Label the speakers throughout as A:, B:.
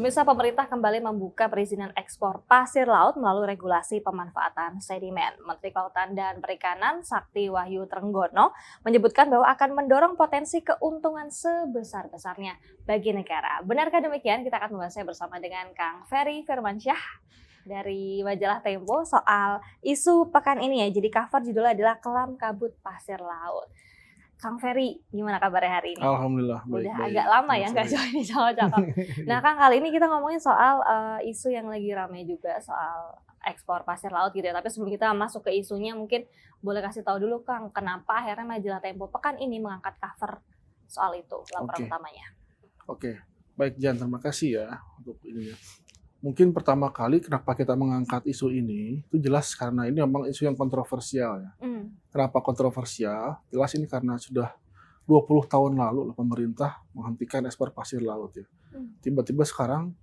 A: Pemirsa, pemerintah kembali membuka perizinan ekspor pasir laut melalui regulasi pemanfaatan sedimen. Menteri Kelautan dan Perikanan Sakti Wahyu Trenggono menyebutkan bahwa akan mendorong potensi keuntungan sebesar-besarnya bagi negara. Benarkah demikian? Kita akan membahasnya bersama dengan Kang Ferry Firmansyah dari majalah Tempo soal isu pekan ini ya. Jadi cover judulnya adalah Kelam Kabut Pasir Laut. Kang Ferry, gimana kabarnya hari ini?
B: Alhamdulillah, baik.
A: Udah agak lama ya nggak join sama cakep. Nah Kang, kali ini kita ngomongin soal isu yang lagi ramai juga soal ekspor pasir laut gitu ya. Tapi sebelum kita masuk ke isunya, mungkin boleh kasih tahu dulu Kang, kenapa akhirnya majalah Tempo pekan ini mengangkat cover soal itu, laporan utamanya.
B: Oke, baik Jan, terima kasih ya untuk ini ya. Mungkin pertama kali kenapa kita mengangkat isu ini, itu jelas karena ini memang isu yang kontroversial ya. Kenapa kontroversial? Jelas ini karena sudah 20 tahun lalu pemerintah menghentikan ekspor pasir laut ya. Tiba-tiba sekarang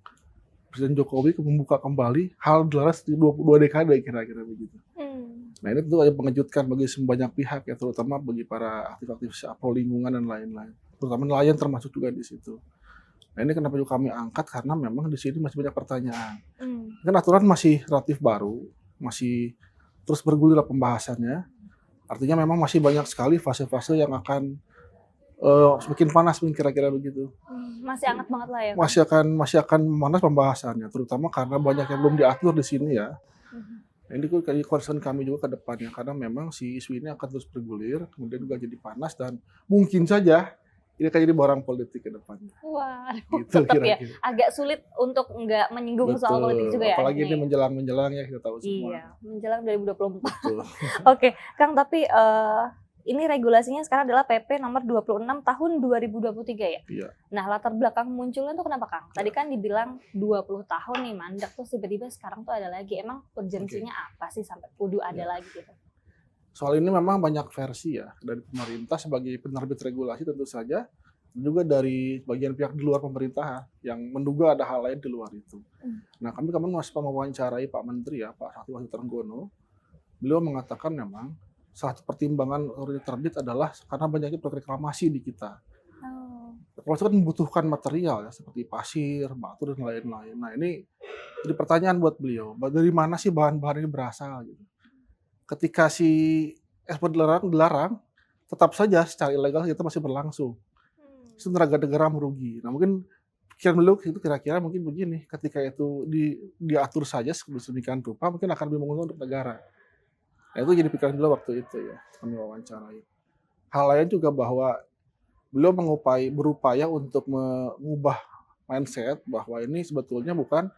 B: Presiden Jokowi membuka kembali hal jelas di 22 dekade kira-kira begitu. Nah ini tentu aja mengejutkan bagi banyak pihak ya, terutama bagi para aktivis pro lingkungan dan lain-lain. Terutama nelayan termasuk juga di situ. Nah ini kenapa juga kami angkat, karena memang di sini masih banyak pertanyaan. Kan aturan masih relatif baru, masih terus bergulir pembahasannya. Artinya memang masih banyak sekali fase-fase yang akan semakin panas mungkin kira-kira begitu.
A: Masih hangat banget lah ya.
B: Masih akan panas pembahasannya, terutama karena banyak yang belum diatur di sini ya. Nah, ini concern kami juga ke depannya, karena memang si isu ini akan terus bergulir, kemudian juga jadi panas dan mungkin saja ini akan jadi barang politik ke depannya.
A: Wah,
B: gitu,
A: tetap ya agak sulit untuk nggak menyinggung soal politik juga ya.
B: Apalagi ini menjelang ya, kita tahu semua.
A: Iya, menjelang 2024. Oke, Kang, tapi ini regulasinya sekarang adalah PP nomor 26 tahun 2023 ya?
B: Iya.
A: Nah, latar belakang munculnya tuh kenapa, Kang? Tadi kan dibilang 20 tahun nih mandak, terus tiba-tiba sekarang tuh ada lagi. Emang urgensinya apa sih sampai kudu ada lagi gitu?
B: Soal ini memang banyak versi ya, dari pemerintah sebagai penerbit regulasi tentu saja, juga dari bagian pihak di luar pemerintahan yang menduga ada hal lain di luar itu. Nah kami masih mewawancarai Pak Menteri ya, Pak Sakti Wahyu Trenggono. Beliau mengatakan memang salah satu pertimbangan terbit adalah karena banyaknya proyek reklamasi di kita. Reklamasi kan membutuhkan material ya, seperti pasir, batu dan lain-lain. Nah ini jadi pertanyaan buat beliau, dari mana sih bahan-bahan ini berasal gitu. Ketika si ekspor dilarang, tetap saja secara ilegal kita masih berlangsung. Itu negara merugi. Nah mungkin pikiran beliau itu kira-kira mungkin begini, ketika itu diatur saja sedemikian rupa, mungkin akan lebih menguntungkan untuk negara. Nah itu jadi pikiran beliau waktu itu ya, kami wawancarai. Hal lain juga bahwa beliau berupaya untuk mengubah mindset bahwa ini sebetulnya bukan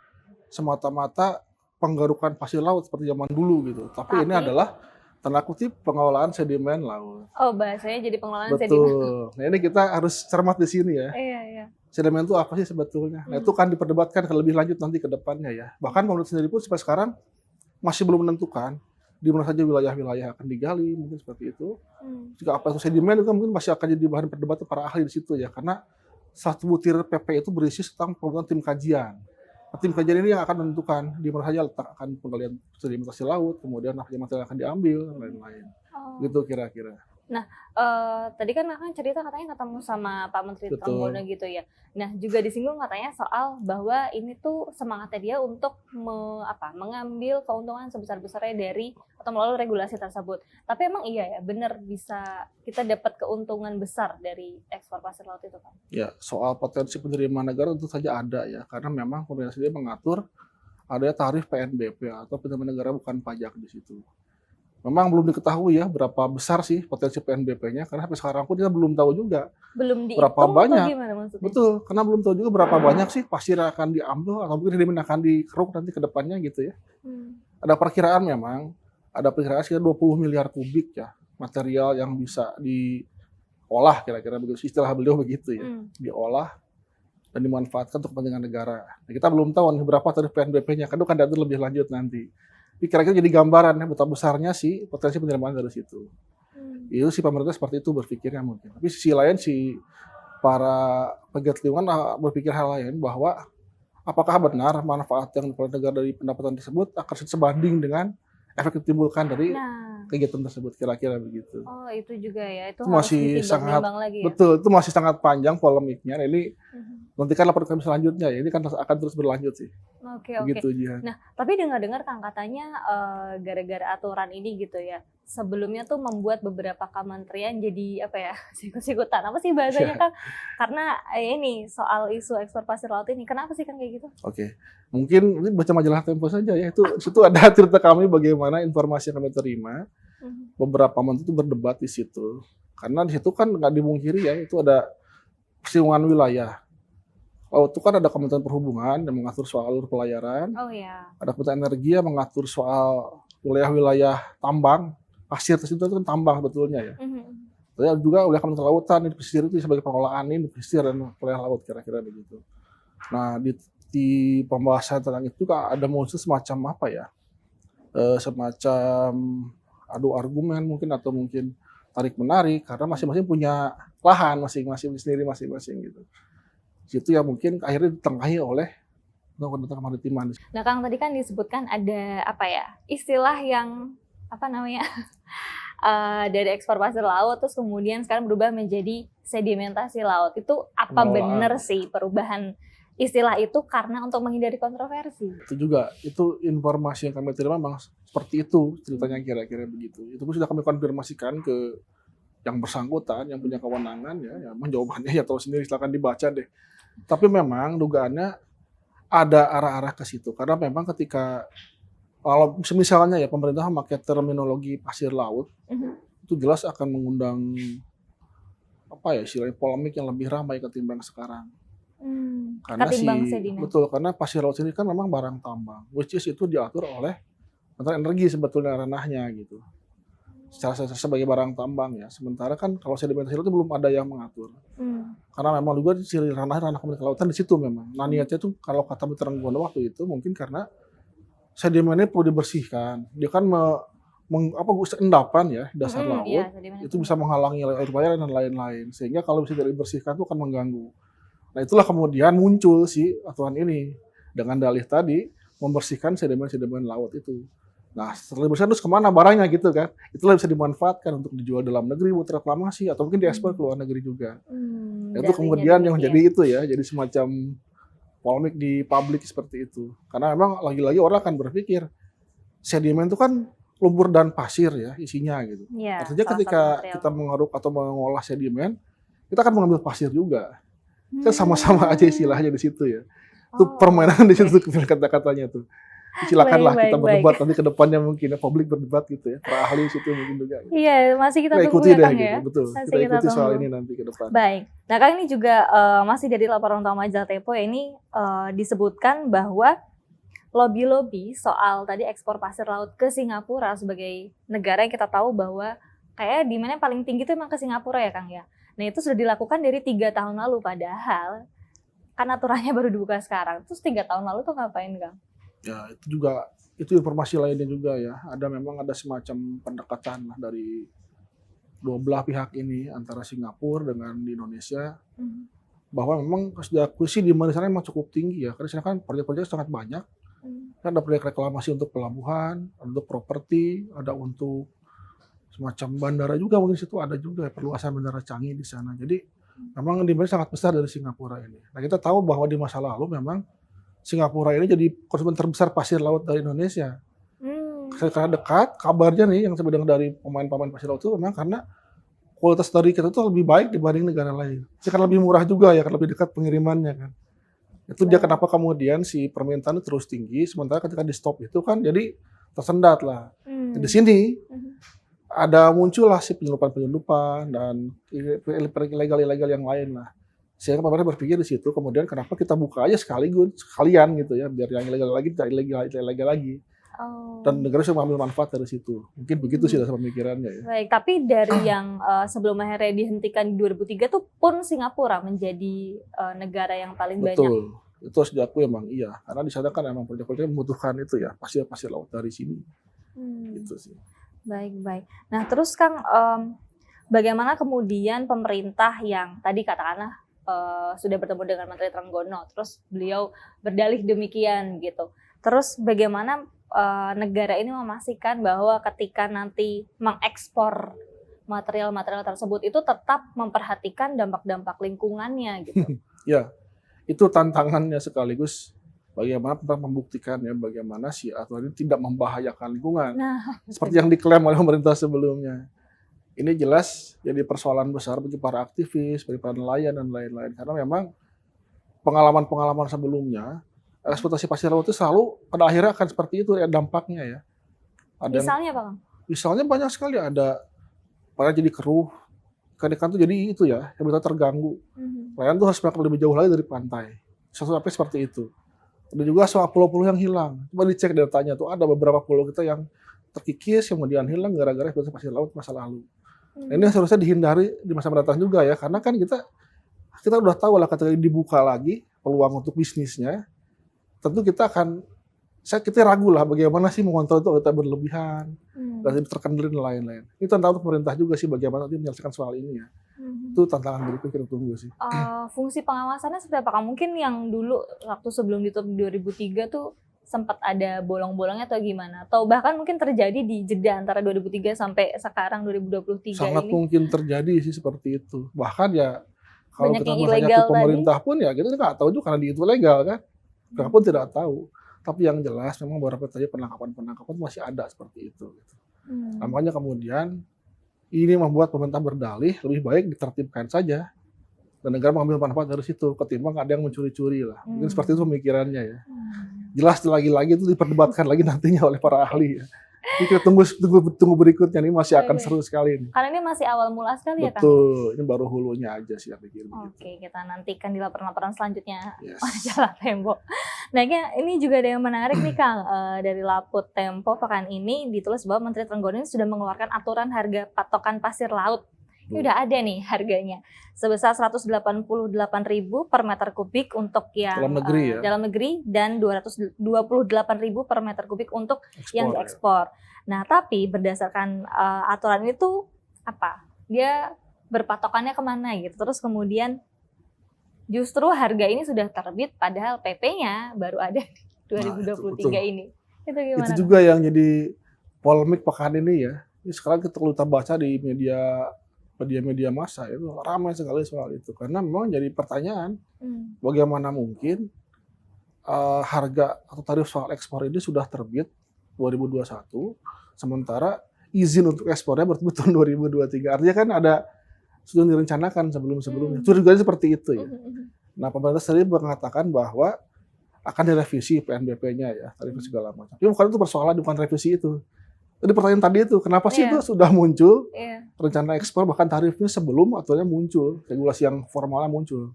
B: semata-mata penggarukan pasir laut seperti zaman dulu gitu. Tapi ini adalah tanda kutip pengelolaan sedimen laut.
A: Oh, bahasanya jadi pengelolaan
B: sedimen.
A: Betul.
B: Nah ini kita harus cermat di sini ya.
A: Iya.
B: Sedimen itu apa sih sebetulnya? Nah itu kan diperdebatkan lebih lanjut nanti ke depannya ya. Bahkan pemerintah sendiri pun sampai sekarang masih belum menentukan di mana saja wilayah-wilayah akan digali, mungkin seperti itu. Jika apa itu sedimen itu mungkin masih akan jadi bahan perdebatan para ahli di situ ya. Karena satu butir PP itu berisi tentang pembentukan tim kajian. Tim kajian ini yang akan menentukan di mana saja letak akan penggalian sedimentasi laut, kemudian apa material yang akan diambil, dan lain-lain. Gitu kira-kira.
A: Nah, tadi kan Kakak cerita katanya ketemu sama Pak Menteri Trenggono gitu ya. Nah, juga disinggung katanya soal bahwa ini tuh semangatnya dia untuk mengambil keuntungan sebesar-besarnya dari atau melalui regulasi tersebut. Tapi emang iya ya, benar bisa kita dapat keuntungan besar dari ekspor pasir laut itu kan?
B: Ya, soal potensi penerimaan negara tentu saja ada ya, karena memang pemerintah sendiri mengatur adanya tarif PNBP atau penerimaan negara bukan pajak di situ. Memang belum diketahui ya berapa besar sih potensi PNBP-nya, karena sampai sekarang pun kita belum tahu juga berapa banyak.
A: Gimana maksudnya?
B: Betul, karena belum tahu juga berapa banyak sih pasir yang akan diambil atau mungkin sedimen akan dikeruk nanti ke depannya gitu ya. Ada perkiraan memang, ada perkiraan sekitar 20 miliar kubik ya material yang bisa diolah, kira-kira begitu istilah beliau begitu ya, diolah dan dimanfaatkan untuk kepentingan negara. Nah, kita belum tahu nih berapa tarif PNBP-nya, kan itu kan diatur lebih lanjut nanti. Tapi kira-kira jadi gambaran ya betapa besarnya sih potensi penerimaan dari situ. Itu si pemerintah seperti itu berpikirnya mungkin. Tapi sisi lain para pegiat lingkungan berpikir hal lain, bahwa apakah benar manfaat yang diperoleh negara dari pendapatan tersebut akan sebanding dengan efek yang ditimbulkan dari kegiatan tersebut, kira-kira begitu.
A: Oh itu juga ya, itu
B: masih
A: harus ditimbang-timbang lagi ya?
B: Betul, itu masih sangat panjang polemiknya. Nah, ini nantikan laporan kami selanjutnya ya. Ini kan akan terus berlanjut sih.
A: Oke.
B: Begitu Jihan.
A: Nah, tapi dengar-dengar Kang katanya gara-gara aturan ini gitu ya, sebelumnya tuh membuat beberapa kementerian jadi apa ya, sikut-sikutan. Apa sih bahasanya Kang? Karena ini soal isu ekspor pasir laut ini. Kenapa sih Kang kayak gitu?
B: Oke. Mungkin ini baca majalah Tempo saja ya. Itu ada cerita kami bagaimana informasi yang kami terima. Beberapa menteri itu berdebat di situ. Karena di situ kan nggak dimungkiri ya, itu ada persinggungan wilayah. Itu kan ada Kementerian Perhubungan yang mengatur soal alur pelayaran.
A: Oh ya.
B: Ada Kementerian Energi yang mengatur soal wilayah-wilayah tambang. Pasir tersebut itu kan tambang sebetulnya ya. Ada juga wilayah Kementerian Kelautan, di pesisir itu sebagai pengelolaan ini pesisir dan wilayah laut kira-kira begitu. Nah di pembahasan tentang itu kan ada muncul semacam apa ya? Semacam adu argumen mungkin atau mungkin tarik menarik karena masing-masing punya lahan masing-masing sendiri masing-masing gitu. Itu yang mungkin akhirnya ditengahi oleh Undang-Undang Kemaritiman.
A: Nah, Kang tadi kan disebutkan ada apa ya, istilah yang apa namanya dari ekspor pasir laut terus kemudian sekarang berubah menjadi sedimentasi laut. Itu apa benar sih perubahan istilah itu karena untuk menghindari kontroversi?
B: Itu juga, itu informasi yang kami terima memang seperti itu ceritanya kira-kira begitu. Itu pun sudah kami konfirmasikan ke yang bersangkutan, yang punya kewenangan ya menjawabannya ya tahu sendiri, silakan dibaca deh. Tapi memang dugaannya ada arah-arah ke situ karena memang ketika kalau misalnya ya pemerintah memakai terminologi pasir laut itu jelas akan mengundang apa ya istilahnya polemik yang lebih ramai ketimbang sekarang. Karena betul karena pasir laut ini kan memang barang tambang, which is itu diatur oleh Kementerian Energi sebetulnya ranahnya gitu. Secara sebagai barang tambang ya. Sementara kan kalau sedimentasi laut itu belum ada yang mengatur. Karena memang juga di ranah Kementerian Kelautan di situ memang. Nah niatnya tuh kalau kata Mitra Trenggono waktu itu mungkin karena sedimennya perlu dibersihkan. Dia kan endapan ya dasar laut
A: ya,
B: itu bisa menghalangi air pelayaran dan lain-lain. Sehingga kalau bisa tidak dibersihkan itu akan mengganggu. Nah itulah kemudian muncul si aturan ini dengan dalih tadi membersihkan sedimen-sedimen laut itu. Nah setelah dibersihkan terus kemana barangnya gitu kan? Itulah bisa dimanfaatkan untuk dijual dalam negeri buat reklamasi atau mungkin diekspor ke luar negeri juga. Itu kemudian yang jadi itu ya, jadi semacam polemik di publik seperti itu. Karena memang lagi-lagi orang akan berpikir sedimen itu kan lumpur dan pasir ya isinya gitu.
A: Ya,
B: artinya ketika kita mengeruk atau mengolah sedimen, kita akan mengambil pasir juga. Kan sama-sama aja istilahnya di situ ya. Itu permainan di situ kata-katanya tuh. Silakanlah kita berdebat nanti ke depannya mungkin ya, publik berdebat gitu ya. Para ahli situ mungkin juga. Gitu.
A: Iya, masih kita tunggu
B: ikuti
A: ya, Kang,
B: gitu.
A: ya.
B: Betul. Kita ikuti soal ini nanti ke depan.
A: Baik. Nah, Kang ini juga masih dari laporan utama majalah Tempo ya, ini disebutkan bahwa lobby-lobby soal tadi ekspor pasir laut ke Singapura sebagai negara yang kita tahu bahwa kayak demand-nya paling tinggi itu emang ke Singapura ya, Kang ya. Nah, itu sudah dilakukan dari 3 tahun lalu padahal kan aturannya baru dibuka sekarang. Terus 3 tahun lalu tuh ngapain, Kang?
B: Ya, itu informasi lainnya juga ya. Memang ada semacam pendekatan lah dari dua belah pihak ini antara Singapura dengan di Indonesia. Bahwa memang harus diakui sih di sana memang cukup tinggi ya. Karena di sana kan proyek-proyek sangat banyak. Kan ada proyek reklamasi untuk pelabuhan, untuk properti, ada untuk semacam bandara juga mungkin situ ada juga perluasan bandara Changi di sana. Jadi memang demand sangat besar dari Singapura ini. Nah kita tahu bahwa di masa lalu memang Singapura ini jadi konsumen terbesar pasir laut dari Indonesia. Karena dekat, kabarnya nih yang saya dengar dari pemain-pemain pasir laut itu memang karena kualitas dari kita itu lebih baik dibanding negara lain. Karena lebih murah juga ya, karena lebih dekat pengirimannya kan. Itu dia kenapa kemudian si permintaan terus tinggi, sementara ketika di stop itu kan jadi tersendat lah. Di sini ada muncullah si penyelundupan dan ilegal yang lain lah. Sehingga pemerintah berpikir di situ, kemudian kenapa kita buka aja sekalian gitu ya, biar yang ilegal lagi tidak ilegal lagi. Dan negara bisa mengambil manfaat dari situ. Mungkin begitu sih dasar pemikirannya ya.
A: Baik, tapi dari yang sebelum akhirnya dihentikan di 2003 tuh pun Singapura menjadi negara yang paling banyak.
B: Betul. Itu harus diakui emang iya. Karena di sana kan emang proyek-proyeknya membutuhkan itu ya, pasir laut dari sini. Gitu sih.
A: Baik. Nah terus Kang, bagaimana kemudian pemerintah yang tadi katakanlah sudah bertemu dengan Menteri Trenggono, terus beliau berdalih demikian gitu. Terus bagaimana negara ini memastikan bahwa ketika nanti mengekspor material-material tersebut itu tetap memperhatikan dampak-dampak lingkungannya gitu?
B: Ya, itu tantangannya sekaligus bagaimana kita membuktikan ya bagaimana si aturan ini tidak membahayakan lingkungan.
A: Nah,
B: Seperti yang diklaim oleh pemerintah sebelumnya. Ini jelas jadi persoalan besar bagi para aktivis, bagi para nelayan dan lain-lain. Karena memang pengalaman-pengalaman sebelumnya, eksploitasi pasir laut itu selalu pada akhirnya akan seperti itu ya dampaknya ya. Ada yang,
A: misalnya Pak Kang?
B: misalnya banyak sekali ada pada jadi keruh, ikan-ikan tuh jadi itu ya, habitat terganggu. Nelayan tuh harus berangkat lebih jauh lagi dari pantai. Sampai seperti itu. Ada juga soal pulau-pulau yang hilang. Coba dicek datanya tuh ada beberapa pulau kita yang terkikis kemudian hilang gara-gara eksploitasi pasir laut masa lalu. Nah, ini seharusnya dihindari di masa mendatang juga ya, karena kan kita udah tahu lah ketika dibuka lagi peluang untuk bisnisnya, tentu kita ragu lah bagaimana sih mengontrol itu kita berlebihan, dan terkendali dan lain-lain. Ini tantangan untuk pemerintah juga sih bagaimana nanti menyelesaikan soal ini ya. Itu tantangan berikut kita tunggu sih.
A: Fungsi pengawasannya seperti apa Kang? Mungkin yang dulu waktu sebelum ditutup 2003 tuh sempat ada bolong-bolongnya atau gimana? Atau bahkan mungkin terjadi di jeda antara 2003 sampai sekarang 2023
B: Sangat
A: ini?
B: mungkin terjadi sih seperti itu. Bahkan ya kalau
A: Banyak
B: kita
A: yang
B: misalnya
A: ilegal
B: ke pemerintah pun ya kita nggak tahu juga karena itu legal kan. Mereka pun tidak tahu. Tapi yang jelas memang beberapa tadi penangkapan masih ada seperti itu. Nah, makanya kemudian ini membuat pemerintah berdalih lebih baik ditertibkan saja dan negara mengambil manfaat dari situ ketimbang ada yang mencuri-curi lah. Mungkin seperti itu pemikirannya ya. Jelas lagi-lagi itu diperdebatkan lagi nantinya oleh para ahli ya. Jadi kita tunggu berikutnya, ini masih akan seru sekali ini.
A: Karena ini masih awal mula sekali ya Kang?
B: Betul, ini baru hulunya aja sih yang pikir begitu.
A: Oke, kita nantikan di laporan-laporan selanjutnya
B: Yes.
A: majalah Tempo. Nah, ini juga ada yang menarik nih Kang, dari Laput Tempo pekan ini ditulis bahwa Menteri Trenggono ini sudah mengeluarkan aturan harga patokan pasir laut. Ini udah ada nih harganya sebesar 188.000 per meter kubik untuk yang dalam negeri dan 228.000 per meter kubik untuk yang diekspor. Nah, tapi berdasarkan aturan itu apa? Dia berpatokannya kemana gitu. Terus kemudian justru harga ini sudah terbit padahal PP-nya baru ada di 2023 ini. Itu gimana?
B: Itu juga yang jadi polemik pekan ini ya. Ini sekarang kita baca di media massa itu ramai sekali soal itu karena memang jadi pertanyaan bagaimana mungkin harga atau tarif soal ekspor ini sudah terbit 2021 sementara izin untuk ekspornya berterbit tahun 2023. Artinya kan sudah direncanakan sebelumnya. Curiga seperti itu ya. Nah, pemerintah sendiri mengatakan bahwa akan direvisi PNBP-nya ya, tarif segala macam. Tapi bukan itu persoalan, bukan revisi itu. Jadi pertanyaan tadi itu, kenapa sih itu sudah muncul rencana ekspor bahkan tarifnya sebelum aturannya muncul, regulasi yang formalnya muncul.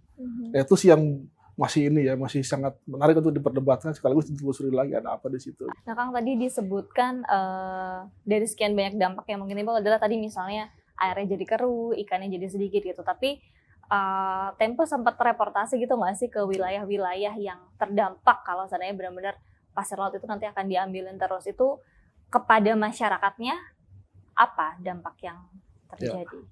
B: Itu sih yang masih sangat menarik untuk diperdebatkan sekaligus ditelusuri lagi ada apa di situ.
A: Nah, Kang tadi disebutkan dari sekian banyak dampak yang mungkin timbul adalah tadi misalnya airnya jadi keruh, ikannya jadi sedikit gitu. Tapi Tempo sempat reportase gitu nggak sih ke wilayah-wilayah yang terdampak kalau seandainya benar-benar pasir laut itu nanti akan diambilin terus itu kepada masyarakatnya apa dampak yang terjadi? Ya.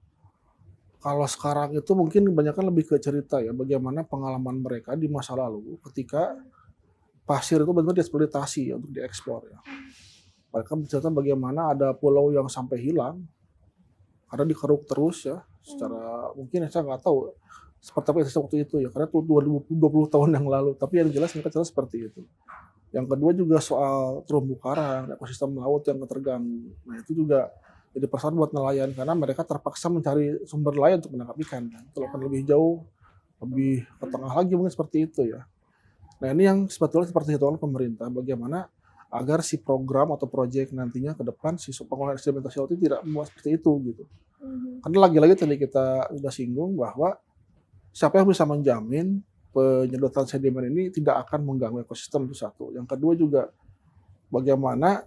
B: Kalau sekarang itu mungkin kebanyakan lebih ke cerita ya bagaimana pengalaman mereka di masa lalu ketika pasir itu benar-benar dieksploitasi untuk diekspor ya. Mereka bercerita bagaimana ada pulau yang sampai hilang karena dikeruk terus ya secara mungkin saya nggak tahu seperti apa waktu itu ya karena itu 20 tahun yang lalu tapi yang jelas mereka cerita seperti itu. Yang kedua juga soal terumbu karang, ekosistem laut yang terganggu. Nah itu juga jadi persoalan buat nelayan karena mereka terpaksa mencari sumber lain untuk menangkap ikan. Kalau akan lebih jauh, lebih ke tengah lagi mungkin seperti itu ya. Nah ini yang sebetulnya seperti hitungan pemerintah, bagaimana agar si program atau proyek nantinya ke depan si pengelolaan sedimentasi laut itu tidak membuat seperti itu gitu. Karena lagi-lagi tadi kita sudah singgung bahwa siapa yang bisa menjamin penyedotan sedimen ini tidak akan mengganggu ekosistem itu satu. Yang kedua juga bagaimana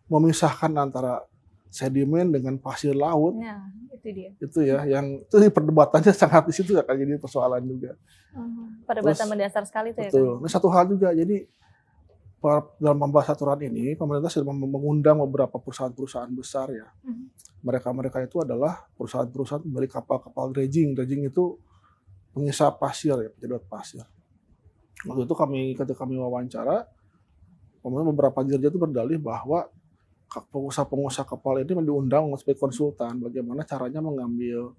B: memisahkan antara sedimen dengan pasir laut.
A: Nah, itu dia.
B: Itu ya, yang itu perdebatannya sangat di situ akan jadi persoalan juga.
A: Perdebatan mendasar sekali itu ya.
B: Betul. Nah, satu hal juga jadi dalam membahas aturan ini pemerintah sudah mengundang beberapa perusahaan-perusahaan besar ya. Mereka itu adalah perusahaan-perusahaan pemilik kapal-kapal dredging. Dredging itu pengisap pasir ya, penyedot pasir. Waktu itu ketika kami wawancara, kemudian beberapa dirjen itu berdalih bahwa pengusaha-pengusaha kapal ini diundang sebagai konsultan bagaimana caranya mengambil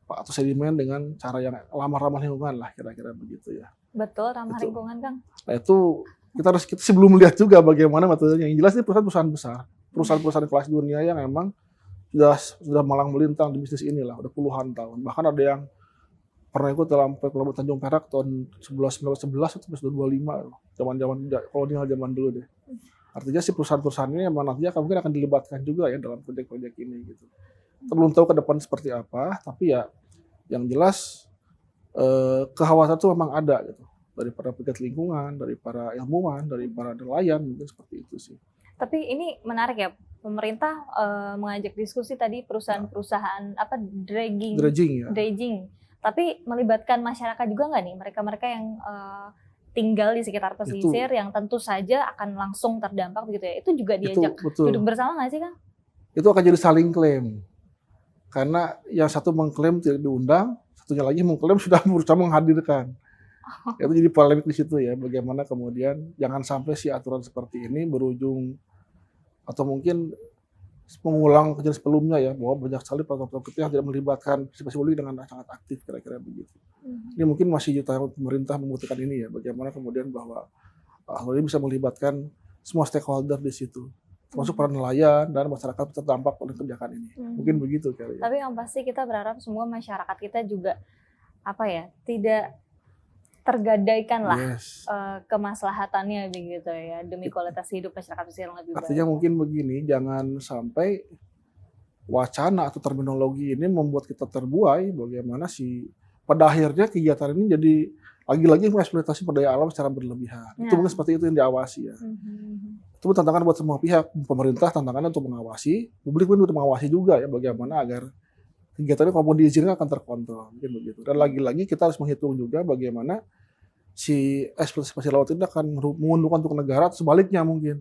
B: atau sedimen dengan cara yang ramah-ramah lingkungan lah kira-kira begitu ya.
A: Betul, ramah
B: Itu.
A: lingkungan, Kang.
B: Nah itu kita sih belum melihat juga bagaimana metodenya. Yang jelas ini perusahaan-perusahaan besar, perusahaan-perusahaan kelas dunia yang emang sudah malang melintang di bisnis inilah udah puluhan tahun. Bahkan ada yang pernah ikut dalam Pelabuhan Tanjung Perak tahun 1911 itu sudah 25, zaman-zaman kolonial zaman dulu deh. Artinya si perusahaan-perusahaan ini emang nantinya mungkin akan dilibatkan juga ya dalam proyek-proyek ini gitu. Kita belum tahu ke depan seperti apa, tapi ya yang jelas kekhawatiran itu memang ada gitu. Dari para pegiat lingkungan, dari para ilmuwan, dari para nelayan mungkin seperti itu sih.
A: Tapi ini menarik ya, pemerintah mengajak diskusi tadi perusahaan-perusahaan apa
B: Dredging ya.
A: dredging. Tapi melibatkan masyarakat juga nggak nih? Mereka-mereka yang tinggal di sekitar pesisir yang tentu saja akan langsung terdampak begitu ya. Itu juga diajak
B: betul.
A: duduk bersama nggak sih, Kang?
B: Itu akan jadi saling klaim. Karena yang satu mengklaim tidak diundang, satunya lagi mengklaim sudah berusaha menghadirkan. Itu jadi polemik di situ ya, bagaimana kemudian jangan sampai si aturan seperti ini berujung atau mungkin mengulang kejadian sebelumnya ya, bahwa banyak sekali program-program kita yang tidak melibatkan partisipasi publik dengan sangat aktif, kira-kira begitu. Ini mungkin masih jutaan pemerintah membutuhkan ini ya, bagaimana kemudian bahwa hal ini bisa melibatkan semua stakeholder di situ, termasuk para nelayan dan masyarakat terdampak oleh kebijakan ini. Mungkin begitu kali ya.
A: Tapi yang pasti kita berharap semua masyarakat kita juga tidak tergadaikan lah kemaslahatannya begitu ya, demi kualitas hidup masyarakat pesisir yang lebih baik.
B: Artinya mungkin begini, jangan sampai wacana atau terminologi ini membuat kita terbuai bagaimana pada akhirnya kegiatan ini jadi lagi-lagi mengeksploitasi daya alam secara berlebihan. Itu mungkin seperti itu yang diawasi ya. Itu tantangan buat semua pihak, pemerintah tantangannya untuk mengawasi, publik pun untuk mengawasi juga ya, bagaimana agar kegiatannya kalaupun diizinkan akan terkontrol, mungkin begitu. Dan lagi-lagi kita harus menghitung juga bagaimana si eksploitasi laut ini akan menguntungkan untuk negara atau sebaliknya mungkin.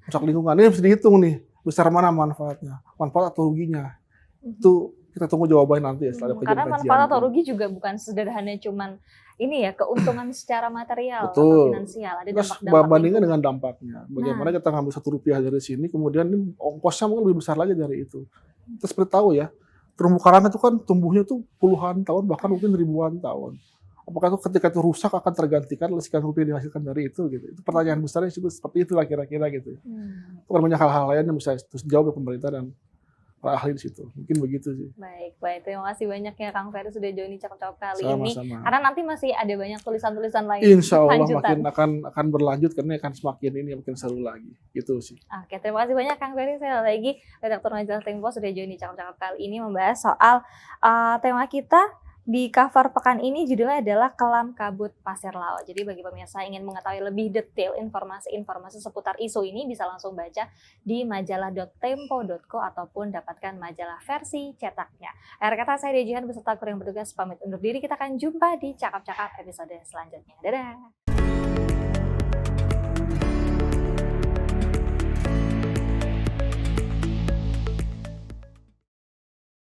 B: Rusak lingkungan ini harus dihitung nih, besar mana manfaatnya, manfaat atau ruginya. Itu kita tunggu jawabannya nanti ya setelah kajian.
A: Karena manfaat atau rugi juga bukan sederhana cuman ini ya, keuntungan secara material
B: Betul.
A: atau finansial. Ada dampak-dampak
B: bandingkan dengan dampaknya. Bagaimana kita ngambil Rp1 dari sini, kemudian ongkosnya mungkin lebih besar lagi dari itu. Kita seperti tahu ya, terumbu karang itu kan tumbuhnya tuh puluhan tahun, bahkan mungkin ribuan tahun. Apakah itu ketika itu rusak akan tergantikan oleh sekian rupiah dihasilkan dari itu gitu. Itu pertanyaan besarnya itu seperti itulah kira-kira gitu. Itu banyak hal-hal lain yang bisa dijawab oleh pemerintah dan para ahli di situ. Mungkin begitu sih.
A: Baik. Terima kasih banyak ya Kang Ferry sudah join di Cakap-Cakap kali ini.
B: Sama-sama.
A: Karena nanti masih ada banyak tulisan-tulisan lain.
B: Insya Allah
A: lanjutan.
B: makin akan berlanjut karena akan semakin makin seru lagi. Gitu sih.
A: Oke, terima kasih banyak Kang Ferry. Saya lagi redaktur majalah Tempo sudah join di Cakap-Cakap kali ini membahas soal tema kita di cover pekan ini judulnya adalah Kelam Kabut Pasir Laut. Jadi bagi pemirsa ingin mengetahui lebih detail informasi-informasi seputar isu ini bisa langsung baca di majalah.tempo.co ataupun dapatkan majalah versi cetaknya. Akhir kata saya Dejihan beserta kru yang bertugas pamit undur diri. Kita akan jumpa di Cakap-Cakap episode selanjutnya. Dadah!